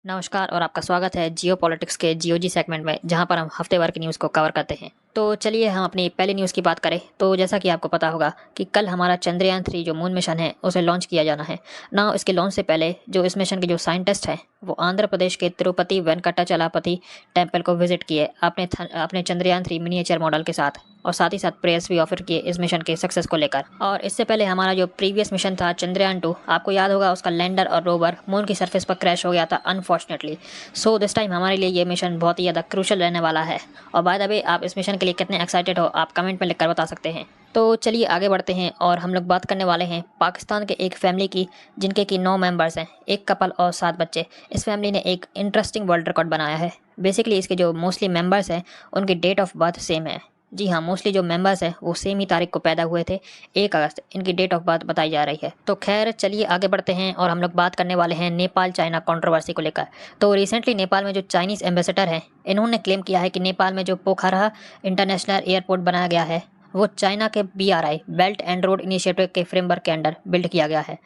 नमस्कार और आपका स्वागत है जियो पॉलिटिक्स के जीओजी सेगमेंट में, जहां पर हम हफ्तेवार की न्यूज़ को कवर करते हैं। तो चलिए हम अपनी पहली न्यूज़ की बात करें तो जैसा कि आपको पता होगा कि कल हमारा चंद्रयान-3 जो मून मिशन है उसे लॉन्च किया जाना है। ना इसके लॉन्च से पहले जो इस मिशन के जो साइंटिस्ट हैं वो आंध्र प्रदेश के तिरुपति वेंकटाचलपति टेम्पल को विजिट किए अपने चंद्रयान-3 मिनिएचर मॉडल के साथ, और साथ ही साथ प्रेयर्स भी ऑफर किए इस मिशन के सक्सेस को लेकर। और इससे पहले हमारा जो प्रीवियस मिशन था चंद्रयान-2, आपको याद होगा उसका लैंडर और रोवर मून की सरफेस पर क्रैश हो गया था अनफॉर्चुनेटली। सो दिस टाइम हमारे लिए ये मिशन बहुत ही ज़्यादा क्रूशल रहने वाला है। और बाय द वे, आप इस मिशन के लिए कितने एक्साइटेड हो आप कमेंट में लिखकर बता सकते हैं। तो चलिए आगे बढ़ते हैं और हम लोग बात करने वाले हैं पाकिस्तान के एक फैमिली की, जिनके की 9 मेंबर्स हैं, एक कपल और 7 बच्चे। इस फैमिली ने एक इंटरेस्टिंग वर्ल्ड रिकॉर्ड बनाया है। बेसिकली इसके जो मोस्टली मेंबर्स हैं उनकी डेट ऑफ बर्थ सेम है। जी हाँ, मोस्टली जो मेंबर्स हैं वो सेम ही तारीख को पैदा हुए थे, 1 अगस्त इनकी डेट ऑफ बर्थ बताई जा रही है। तो खैर चलिए आगे बढ़ते हैं और हम लोग बात करने वाले हैं नेपाल चाइना कंट्रोवर्सी को लेकर। तो रिसेंटली नेपाल में जो चाइनीज़ एम्बेसडर हैं, इन्होंने क्लेम किया है कि नेपाल में जो पोखरा इंटरनेशनल एयरपोर्ट बनाया गया है वो चाइना के BRI belt and road initiative के फ्रेमवर्क के अंडर बिल्ड किया गया है।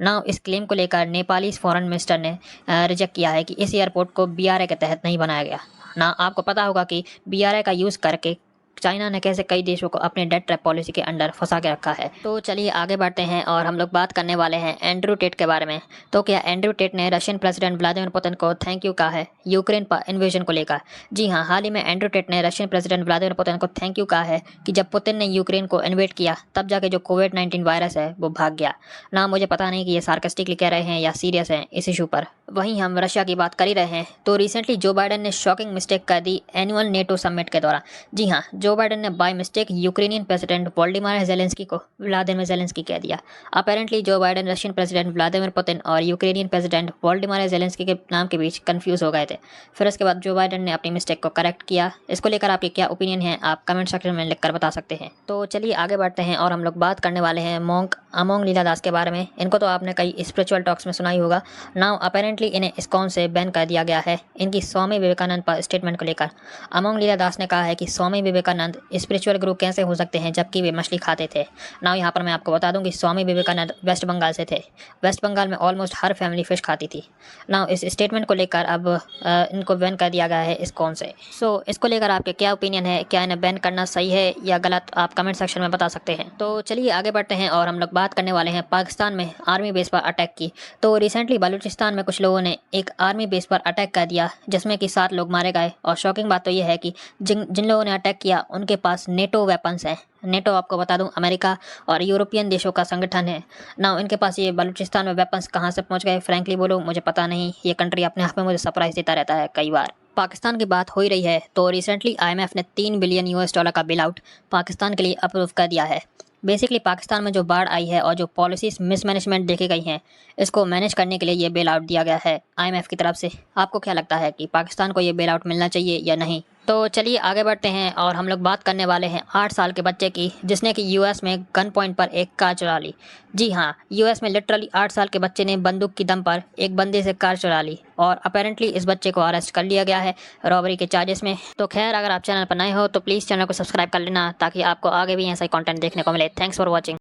नाउ इस क्लेम को लेकर नेपाली फॉरेन मिनिस्टर ने रिजेक्ट किया है कि इस एयरपोर्ट को BRI के तहत नहीं बनाया गया। ना आपको पता होगा कि BRI का यूज़ करके चाइना ने कैसे कई देशों को अपने डेट ट्रैप पॉलिसी के अंडर फंसा के रखा है। तो चलिए आगे बढ़ते हैं और हम लोग बात करने वाले हैं एंड्रू टेट के बारे में। तो क्या एंड्रू टेट ने रशियन प्रेसिडेंट व्लादिमीर पुतिन को थैंक यू कहा है यूक्रेन पर इन्वेजन को लेकर? जी हाँ, हाल ही में एंड्रू टेट ने रशियन प्रेसिडेंट व्लादिमीर पुतिन को थैंक यू कहा है कि जब पुतिन ने यूक्रेन को इन्वेट किया तब जाके जो कोविड-19 वायरस है वो भाग गया। ना मुझे पता नहीं कि ये सार्कास्टिकली कह रहे हैं या सीरियस हैं इस इशू पर। वहीं हम रशिया की बात कर ही रहे हैं तो रिसेंटली जो बाइडेन ने शॉकिंग मिस्टेक कर दी एनुअल नेटो समिट के दौरान। जी हाँ, जो बाइडेन ने by mistake Ukrainian president Volodymyr Zelensky को व्लादिमीर ज़ेलेंस्की कह दिया। Apparently Joe Biden Russian president Vladimir Putin और यूक्रेनियन प्रेसिडेंट वोल्डिमार ज़ेलेंस्की के नाम के बीच कंफ्यूज हो गए थे। फिर उसके बाद जो बाइडेन ने अपनी मिस्टेक को करेक्ट किया। इसको लेकर आपके क्या ओपिनियन है आप कमेंट सेक्शन में लिखकर बता सकते हैं। तो चलिए आगे बढ़ते हैं और हम लोग बात करने वाले हैं मोंक अमोंग लीलादास के बारे में। इनको तो आपने कई स्पिरिचुअल टॉक्स में सुना ही होगा। नाउ अपेरेंटली इन्हें इस्कॉन से बैन कर दिया गया है इनकी स्वामी विवेकानंद पर स्टेटमेंट को लेकर। अमोंग लीलादास ने कहा है कि स्वामी विवेकानंद स्पिरिचुअल गुरु कैसे हो सकते हैं जबकि वे मछली खाते थे। नाउ यहाँ पर मैं आपको बता दूं कि स्वामी विवेकानंद वेस्ट बंगाल से थे। वेस्ट बंगाल में ऑलमोस्ट हर फैमिली फिश खाती थी। नाउ इस स्टेटमेंट को लेकर अब इनको बैन कर दिया गया है इस्कॉन से। सो इसको लेकर आपके क्या ओपिनियन है, क्या इन्हें बैन करना सही है या गलत, आप कमेंट सेक्शन में बता सकते हैं। तो चलिए आगे बढ़ते हैं और हम लोग बात करने वाले हैं पाकिस्तान में आर्मी बेस पर अटैक की। तो रिसेंटली बलूचिस्तान में कुछ लोगों ने एक आर्मी बेस पर अटैक कर दिया जिसमें कि 7 लोग मारे गए। और शॉकिंग बात तो ये है कि जिन लोगों ने अटैक किया उनके पास नेटो वेपन्स हैं। नेटो आपको बता दूं अमेरिका और यूरोपियन देशों का संगठन है ना। इनके पास ये बलूचिस्तान में वेपन्स कहाँ से पहुंच गए फ्रैंकली बोलो मुझे पता नहीं। ये कंट्री अपने आप में मुझे सरप्राइज देता रहता है कई बार। पाकिस्तान की बात हो ही रही है तो रिसेंटली IMF ने $3 बिलियन का बिल आउट पाकिस्तान के लिए अप्रूव कर दिया है। बेसिकली पाकिस्तान में जो बाढ़ आई है और जो पॉलिसीज मिसमैनेजमेंट देखी गई हैं, इसको मैनेज करने के लिए ये बेल आउट दिया गया है IMF की तरफ से। आपको क्या लगता है कि पाकिस्तान को ये बेल आउट मिलना चाहिए या नहीं? तो चलिए आगे बढ़ते हैं और हम लोग बात करने वाले हैं 8 साल के बच्चे की जिसने कि US में गन पॉइंट पर एक कार चुरा ली। जी हाँ, US में लिटरली 8 साल के बच्चे ने बंदूक की दम पर एक बंदे से कार चुरा ली और अपेरेंटली इस बच्चे को अरेस्ट कर लिया गया है रॉबरी के चार्जेस में। तो खैर अगर आप चैनल पर नए हो तो प्लीज़ चैनल को सब्सक्राइब कर लेना ताकि आपको आगे भी ऐसा ही कंटेंट देखने को मिले। Thanks for watching.